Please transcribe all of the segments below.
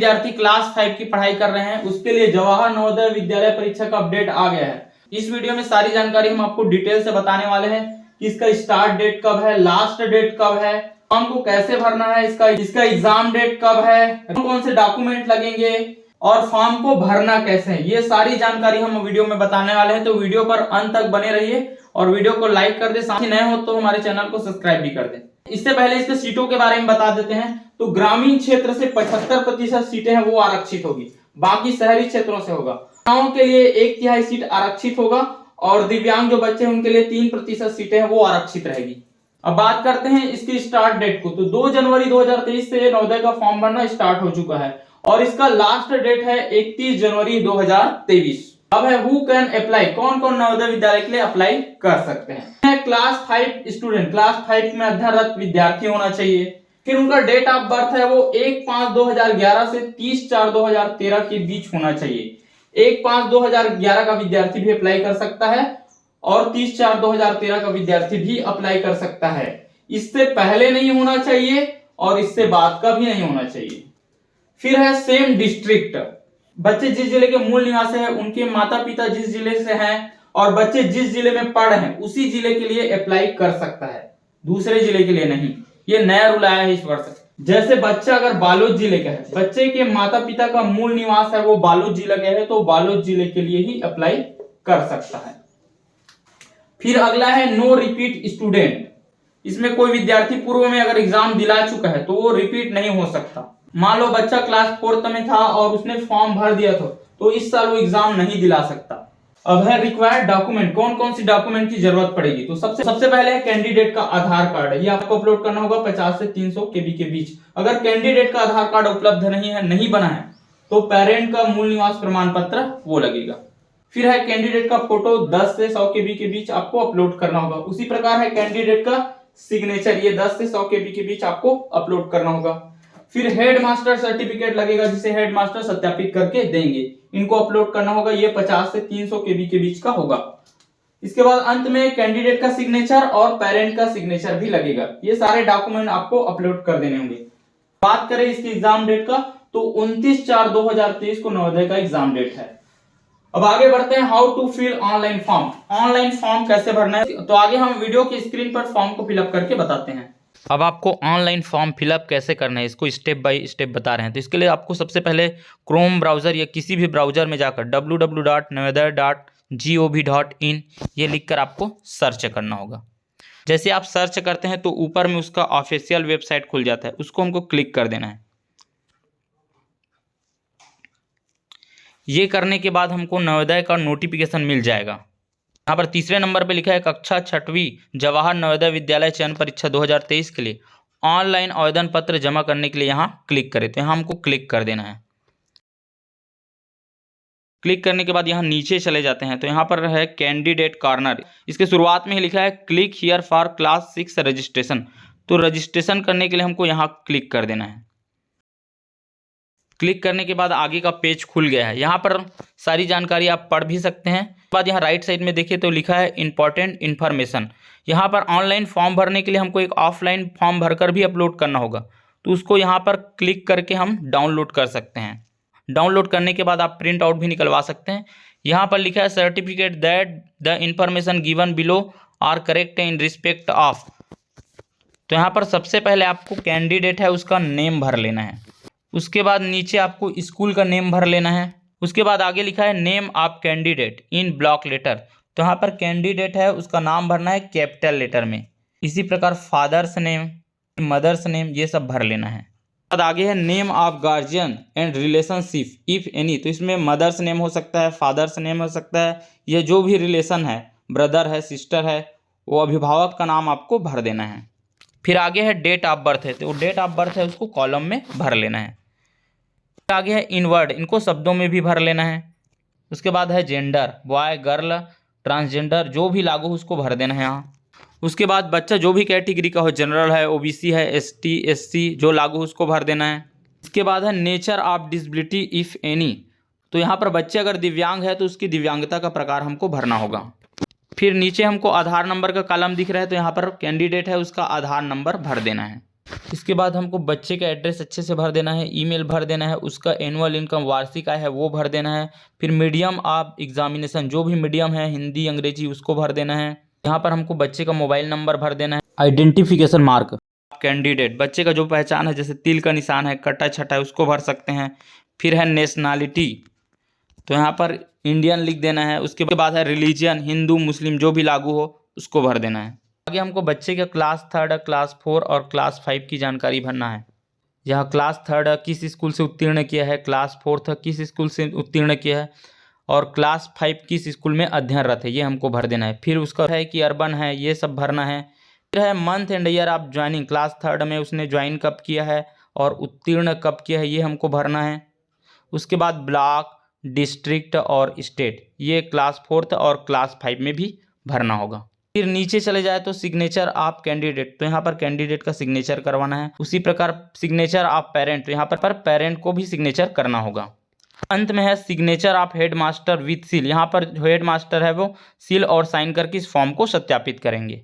विद्यार्थी क्लास 5 की पढ़ाई कर रहे हैं उसके लिए जवाहर नवोदय विद्यालय परीक्षा का अपडेट आ गया है। इस वीडियो में सारी जानकारी हम आपको डिटेल से बताने वाले हैं कि इसका स्टार्ट डेट कब है, लास्ट डेट कब है, फॉर्म को कैसे भरना है, इसका एग्जाम डेट कब है, कौन से डॉक्यूमेंट लगेंगे और फॉर्म को भरना कैसे है, ये सारी जानकारी हम वीडियो में बताने वाले हैं। तो वीडियो पर अंत तक बने रहिए और वीडियो को लाइक कर दे, साथ ही नए हो तो हमारे चैनल को सब्सक्राइब भी कर दे। इससे पहले इसके सीटों के बारे में बता देते हैं। तो ग्रामीण क्षेत्र से 75% सीटें हैं वो आरक्षित होगी, बाकी शहरी क्षेत्रों से होगा। गाँव के लिए 1/3 सीट आरक्षित होगा और दिव्यांग जो बच्चे हैं उनके लिए 3% सीटें हैं वो आरक्षित रहेगी। अब बात करते हैं इसकी स्टार्ट डेट को। तो 2 जनवरी 2023 से नवोदय का फॉर्म भरना स्टार्ट हो चुका है और इसका लास्ट डेट है 31 जनवरी 2023। अब है हु कैन अप्लाई, कौन कौन नवोदय विद्यालय के लिए अप्लाई कर सकते हैं। क्लास 5 स्टूडेंट, क्लास 5 में अध्ययनरत विद्यार्थी होना चाहिए। फिर उनका डेट ऑफ बर्थ है वो 1/5/2011 से 30/4/2013 के बीच होना चाहिए। 1/5/2011 का विद्यार्थी भी अप्लाई कर सकता है और 30/4/2013 का विद्यार्थी भी अप्लाई कर सकता है। इससे पहले नहीं होना चाहिए और इससे बाद का भी नहीं होना चाहिए। फिर है सेम डिस्ट्रिक्ट, बच्चे जिस जिले के मूल निवासी हैं उनके माता पिता जिस जिले से हैं और बच्चे जिस जिले में पढ़ रहे हैं उसी जिले के लिए अप्लाई कर सकता है, दूसरे जिले के लिए नहीं। ये नया रूल आया है इस वर्ष। जैसे बच्चा अगर बालोद जिले का है, बच्चे के माता पिता का मूल निवास है वो बालोद जिले का है, तो बालोद जिले के लिए ही अप्लाई कर सकता है। फिर अगला है नो रिपीट स्टूडेंट, इसमें कोई विद्यार्थी पूर्व में अगर एग्जाम दिला चुका है तो वो रिपीट नहीं हो सकता। मान लो बच्चा क्लास 4th में था और उसने फॉर्म भर दिया था तो इस साल वो एग्जाम नहीं दिला सकता। अब है रिक्वायर्ड डॉक्यूमेंट, कौन कौन सी डॉक्यूमेंट की जरूरत पड़ेगी। तो सबसे पहले है कैंडिडेट का आधार कार्ड, ये आपको अपलोड करना होगा 50 से 300 KB के बीच। अगर कैंडिडेट का आधार कार्ड उपलब्ध नहीं है, नहीं बना है, तो पेरेंट का मूल निवास प्रमाण पत्र वो लगेगा। फिर है कैंडिडेट का फोटो 10 से 100 KB के बीच आपको अपलोड करना होगा। उसी प्रकार है कैंडिडेट का सिग्नेचर, ये 10 से 100 KB के बीच आपको अपलोड करना होगा। फिर हेड मास्टर सर्टिफिकेट लगेगा जिसे हेड मास्टर सत्यापित करके देंगे, इनको अपलोड करना होगा, ये 50 से 300 KB के बीच का होगा। इसके बाद अंत में कैंडिडेट का सिग्नेचर और पेरेंट का सिग्नेचर भी लगेगा। ये सारे डॉक्यूमेंट आपको अपलोड कर देने होंगे। बात करें इसकी एग्जाम डेट का तो 29/4/2023 को नवोदय का एग्जाम डेट है। अब आगे बढ़ते हैं how to fill online form, online form कैसे भरना है। तो आगे हम वीडियो की स्क्रीन पर फॉर्म को फिलअप करके बताते हैं। अब आपको ऑनलाइन फॉर्म फिलअप कैसे करना है इसको स्टेप बाय स्टेप बता रहे हैं। तो इसके लिए आपको सबसे पहले क्रोम ब्राउज़र या किसी भी ब्राउज़र में जाकर www.navodaya.gov.in ये लिखकर आपको सर्च करना होगा। जैसे आप सर्च करते हैं तो ऊपर में उसका ऑफिशियल वेबसाइट खुल जाता है, उसको हमको क्लिक कर देना है। ये करने के बाद हमको नवोदय का नोटिफिकेशन मिल जाएगा। यहाँ पर तीसरे नंबर पे लिखा है कक्षा 6वीं जवाहर नवोदय विद्यालय चयन परीक्षा 2023 के लिए ऑनलाइन आवेदन पत्र जमा करने के लिए यहाँ क्लिक करें। तो यहाँ हमको क्लिक कर देना है। क्लिक करने के बाद यहाँ नीचे चले जाते हैं तो यहाँ पर है कैंडिडेट कॉर्नर, इसके शुरुआत में ही लिखा है click here for class 6 registration. तो रजिस्ट्रेशन करने के लिए हमको यहाँ क्लिक कर देना है। क्लिक करने के बाद आगे का पेज खुल गया है। यहाँ पर सारी जानकारी आप पढ़ भी सकते हैं। बाद यहाँ राइट साइड में देखिए तो लिखा है इंपॉर्टेंट इन्फॉर्मेशन। यहाँ पर ऑनलाइन फॉर्म भरने के लिए हमको एक ऑफलाइन फॉर्म भरकर भी अपलोड करना होगा, तो उसको यहाँ पर क्लिक करके हम डाउनलोड कर सकते हैं। डाउनलोड करने के बाद आप प्रिंट आउट भी निकलवा सकते हैं। यहाँ पर लिखा है certificate that the information given below are correct in respect of. तो यहाँ पर सबसे पहले आपको कैंडिडेट है उसका नेम भर लेना है। उसके बाद नीचे आपको स्कूल का नेम भर लेना है। उसके बाद आगे लिखा है name of candidate in block letter. तो यहाँ पर कैंडिडेट है उसका नाम भरना है कैपिटल लेटर में। इसी प्रकार फादर्स नेम, मदर्स नेम ये सब भर लेना है। बाद आगे है name of guardian and relationship if any. तो इसमें मदर्स नेम हो सकता है, फादर्स नेम हो सकता है, ये जो भी रिलेशन है, ब्रदर है, सिस्टर है, वो अभिभावक का नाम आपको भर देना है। फिर आगे है डेट ऑफ बर्थ है, तो डेट ऑफ बर्थ है उसको कॉलम में भर लेना है। आगे है इनवर्ड, इनको शब्दों में भी भर लेना है। उसके बाद है जेंडर, बॉय, गर्ल, ट्रांसजेंडर जो भी लागू उसको भर देना है यहाँ। उसके बाद बच्चा जो भी कैटेगरी का हो, जनरल है, ओबीसी है, एसटी, एससी जो लागू उसको भर देना है। इसके बाद है nature of disability if any. तो यहाँ पर बच्चे अगर दिव्यांग है तो उसकी दिव्यांगता का प्रकार हमको भरना होगा। फिर नीचे हमको आधार नंबर का कॉलम दिख रहा है, तो यहाँ पर कैंडिडेट है उसका आधार नंबर भर देना है। इसके बाद हमको बच्चे का एड्रेस अच्छे से भर देना है, ईमेल भर देना है, उसका एनुअल इनकम वार्षिक आय है वो भर देना है। फिर मीडियम ऑफ एग्जामिनेशन, जो भी मीडियम है हिंदी अंग्रेजी, उसको भर देना है। यहाँ पर हमको बच्चे का मोबाइल नंबर भर देना है। आइडेंटिफिकेशन मार्क कैंडिडेट, बच्चे का जो पहचान है, जैसे तिल का निशान है, कटा छटा है, उसको भर सकते हैं। फिर है नेशनैलिटी, तो यहाँ पर इंडियन लिख देना है। उसके बाद है रिलीजन, हिंदू मुस्लिम जो भी लागू हो उसको भर देना है। आगे हमको बच्चे का क्लास 3, क्लास 4 और क्लास 5 की जानकारी भरना है। यहाँ क्लास 3 किस स्कूल से उत्तीर्ण किया है, क्लास 4 किस स्कूल से उत्तीर्ण किया है, और क्लास 5 किस स्कूल में अध्ययनरत है, ये हमको भर देना है। फिर उसका है कि अर्बन है, ये सब भरना है। फिर है month and year of joining, class 3 में उसने ज्वाइन कब किया है और उत्तीर्ण कब किया है, ये हमको भरना है। उसके बाद ब्लॉक, डिस्ट्रिक्ट और स्टेट, ये क्लास 4 और क्लास 5 में भी भरना होगा। फिर नीचे चले जाए तो सिग्नेचर ऑफ कैंडिडेट, तो यहाँ पर कैंडिडेट का सिग्नेचर करवाना है। उसी प्रकार सिग्नेचर ऑफ पेरेंट, तो यहाँ पर पेरेंट को भी सिग्नेचर करना होगा। अंत में है signature of head master with seal, यहाँ पर जो हेड मास्टर है वो सील और साइन करके इस फॉर्म को सत्यापित करेंगे।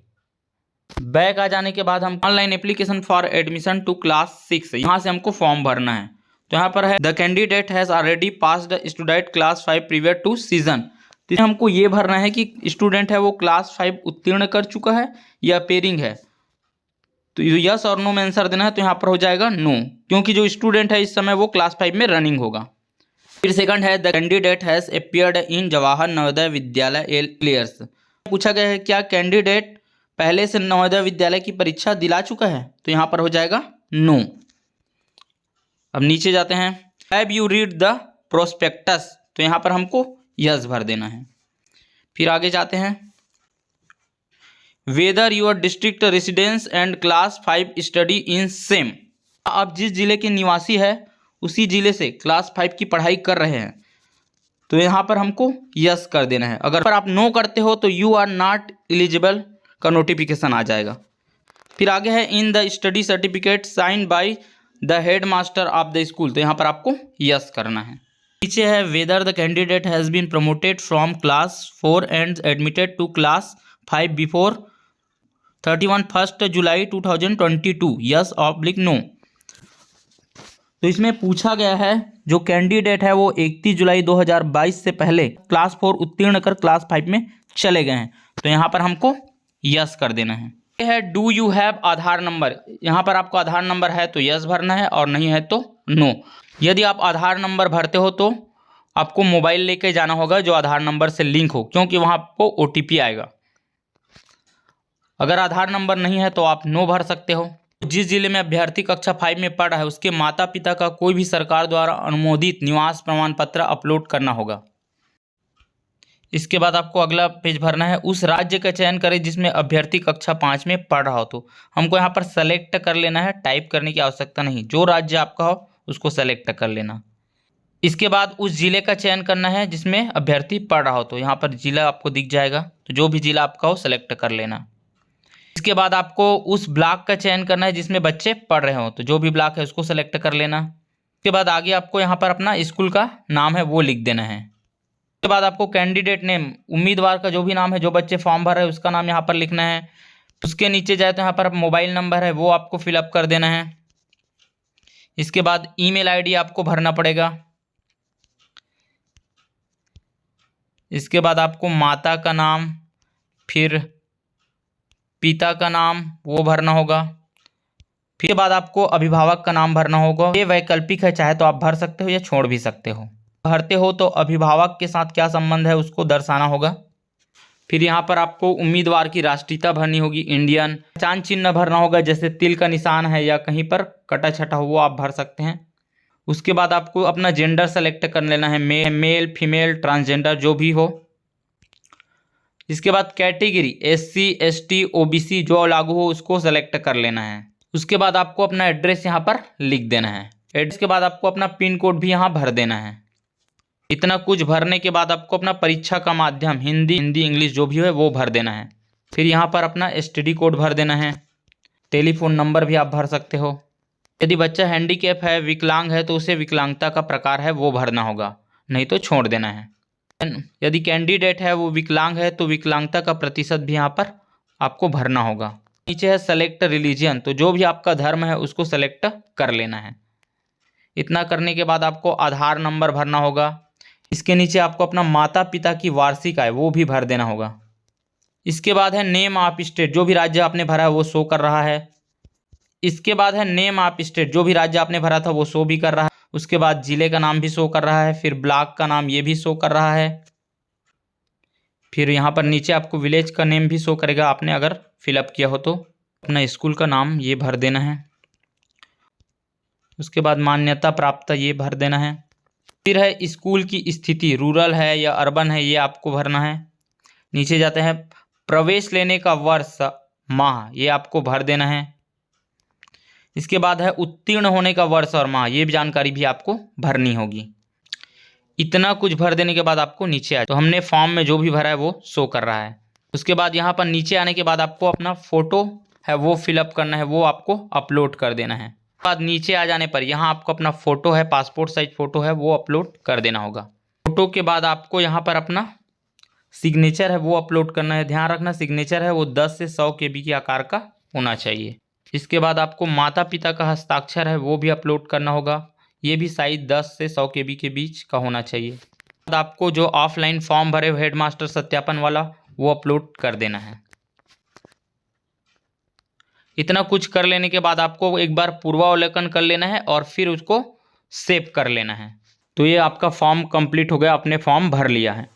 बैक आ जाने के बाद हम online application for admission to class 6, यहाँ से हमको फॉर्म भरना है। तो यहाँ पर है the candidate has already passed student class 5 previous to season, तो हमको ये भरना है कि स्टूडेंट है वो क्लास 5 उत्तीर्ण कर चुका है या पेयरिंग है। तो यस और नो में आंसर देना है, तो यहाँ पर हो जाएगा नो, क्योंकि जो स्टूडेंट है इस समय वो क्लास 5 में रनिंग होगा। फिर सेकंड है the candidate has appeared in Jawahar Navodaya Vidyalaya clears, पूछा गया है क्या कैंडिडेट पहले से नवोदय विद्यालय की परीक्षा दिला चुका है, तो यहाँ पर हो जाएगा नो। अब नीचे जाते हैं, have you read the prospectus, तो यहाँ पर हमको यस भर देना है। फिर आगे जाते हैं, whether your district residence and class 5 study in same, आप जिस जिले के निवासी है उसी जिले से क्लास 5 की पढ़ाई कर रहे हैं, तो यहाँ पर हमको यस कर देना है। अगर आप नो करते हो तो यू आर नॉट एलिजिबल का नोटिफिकेशन आ जाएगा। फिर आगे है in the study certificate sign by the head master of the school, तो यहाँ पर आपको यस करना है। नीचे है whether the candidate has been promoted from class 4 and admitted to class 5 before 31 July 2022, yes oblique no. तो इसमें पूछा गया है जो कैंडिडेट है वो 31 जुलाई 2022 से पहले क्लास 4 उत्तीर्ण कर क्लास 5 में चले गए हैं, तो यहाँ पर हमको यस कर देना है। ये है do you have Aadhaar number, यहाँ पर आपको आधार नंबर है तो यस भरना है और नहीं है तो नो। यदि आप आधार नंबर भरते हो तो आपको मोबाइल लेके जाना होगा जो आधार नंबर से लिंक हो, क्योंकि वहाँ आपको OTP आएगा। अगर आधार नंबर नहीं है तो आप नो भर सकते हो। जिस जिले में अभ्यर्थी कक्षा 5 में पढ़ रहा है उसके माता पिता का कोई भी सरकार द्वारा अनुमोदित निवास प्रमाण पत्र अपलोड करना होगा। इसके बाद आपको अगला पेज भरना है, उस राज्य का चयन करें जिसमें अभ्यर्थी कक्षा 5 में पढ़ रहा हो, तो हमको यहाँ पर सेलेक्ट कर लेना है, टाइप करने की आवश्यकता नहीं, जो राज्य आपका हो उसको सेलेक्ट कर लेना। इसके बाद उस जिले का चयन करना है जिसमें अभ्यर्थी पढ़ रहा हो, तो यहाँ पर जिला आपको दिख जाएगा, तो जो भी जिला आपका हो सेलेक्ट कर लेना। इसके बाद आपको उस ब्लॉक का चयन करना है जिसमें बच्चे पढ़ रहे हो, तो जो भी ब्लॉक है उसको सेलेक्ट कर लेना। इसके बाद आगे आपको यहाँ पर अपना स्कूल का नाम है वो लिख देना है। उसके बाद आपको कैंडिडेट नेम, उम्मीदवार का जो भी नाम है, जो बच्चे फॉर्म भर रहे हैं उसका नाम यहाँ पर लिखना है। उसके नीचे जाए तो यहाँ पर मोबाइल नंबर है वो आपको फिलअप कर देना है। इसके बाद ईमेल आईडी आपको भरना पड़ेगा। इसके बाद आपको माता का नाम, फिर पिता का नाम वो भरना होगा। फिर बाद आपको अभिभावक का नाम भरना होगा, ये वैकल्पिक है, चाहे तो आप भर सकते हो या छोड़ भी सकते हो। भरते हो तो अभिभावक के साथ क्या संबंध है उसको दर्शाना होगा। फिर यहाँ पर आपको उम्मीदवार की राष्ट्रीयता भरनी होगी, इंडियन। पहचान चिन्ह भरना होगा, जैसे तिल का निशान है या कहीं पर कटा छटा हो वो आप भर सकते हैं। उसके बाद आपको अपना जेंडर सेलेक्ट कर लेना है, मेल फीमेल ट्रांसजेंडर जो भी हो। इसके बाद कैटेगरी SC ST OBC जो लागू हो उसको सेलेक्ट कर लेना है। उसके बाद आपको अपना एड्रेस यहाँ पर लिख देना है। एड्रेस के बाद आपको अपना पिन कोड भी यहाँ भर देना है। इतना कुछ भरने के बाद आपको अपना परीक्षा का माध्यम हिंदी इंग्लिश जो भी है वो भर देना है। फिर यहाँ पर अपना STD कोड भर देना है। टेलीफोन नंबर भी आप भर सकते हो। यदि बच्चा हैंडीकैप है, विकलांग है, तो उसे विकलांगता का प्रकार है वो भरना होगा, नहीं तो छोड़ देना है। यदि कैंडिडेट है वो विकलांग है तो विकलांगता का प्रतिशत भी यहाँ पर आपको भरना होगा। नीचे है सेलेक्ट रिलीजियन, तो जो भी आपका धर्म है उसको सेलेक्ट कर लेना है। इतना करने के बाद आपको आधार नंबर भरना होगा। इसके नीचे आपको अपना माता पिता की वार्षिक आय वो भी भर देना होगा। इसके बाद है नेम ऑफ स्टेट, जो भी राज्य आपने भरा है वो शो कर रहा है। इसके बाद है नेम ऑफ स्टेट, जो भी राज्य आपने भरा था वो शो भी कर रहा है। उसके बाद जिले का नाम भी शो कर रहा है, फिर ब्लॉक का नाम ये भी शो कर रहा है। फिर यहाँ पर नीचे आपको विलेज का नेम भी शो करेगा, आपने अगर फिलअप किया हो तो। अपना स्कूल का नाम ये भर देना है। उसके बाद मान्यता प्राप्त ये भर देना है। फिर है स्कूल की स्थिति, रूरल है या अर्बन है ये आपको भरना है। नीचे जाते हैं प्रवेश लेने का वर्ष माह, ये आपको भर देना है। इसके बाद है उत्तीर्ण होने का वर्ष और माह, ये भी जानकारी भी आपको भरनी होगी। इतना कुछ भर देने के बाद आपको नीचे आ, तो हमने फॉर्म में जो भी भरा है वो शो कर रहा है। उसके बाद यहाँ पर नीचे आने के बाद आपको अपना फोटो है वो फिलअप करना है, वो आपको अपलोड कर देना है। बाद नीचे आ जाने पर यहाँ आपको अपना फोटो है, पासपोर्ट साइज फोटो है वो अपलोड कर देना होगा। फोटो के बाद आपको यहाँ पर अपना सिग्नेचर है वो अपलोड करना है। ध्यान रखना सिग्नेचर है वो 10 से 100 KB के आकार का होना चाहिए। इसके बाद आपको माता पिता का हस्ताक्षर है वो भी अपलोड करना होगा, ये भी साइज 10 से 100 KB के बीच का होना चाहिए। बाद आपको जो ऑफलाइन फॉर्म भरे हेडमास्टर सत्यापन वाला वो अपलोड कर देना है। इतना कुछ कर लेने के बाद आपको एक बार पूर्वावलोकन कर लेना है और फिर उसको सेव कर लेना है। तो ये आपका फॉर्म कंप्लीट हो गया, आपने फॉर्म भर लिया है।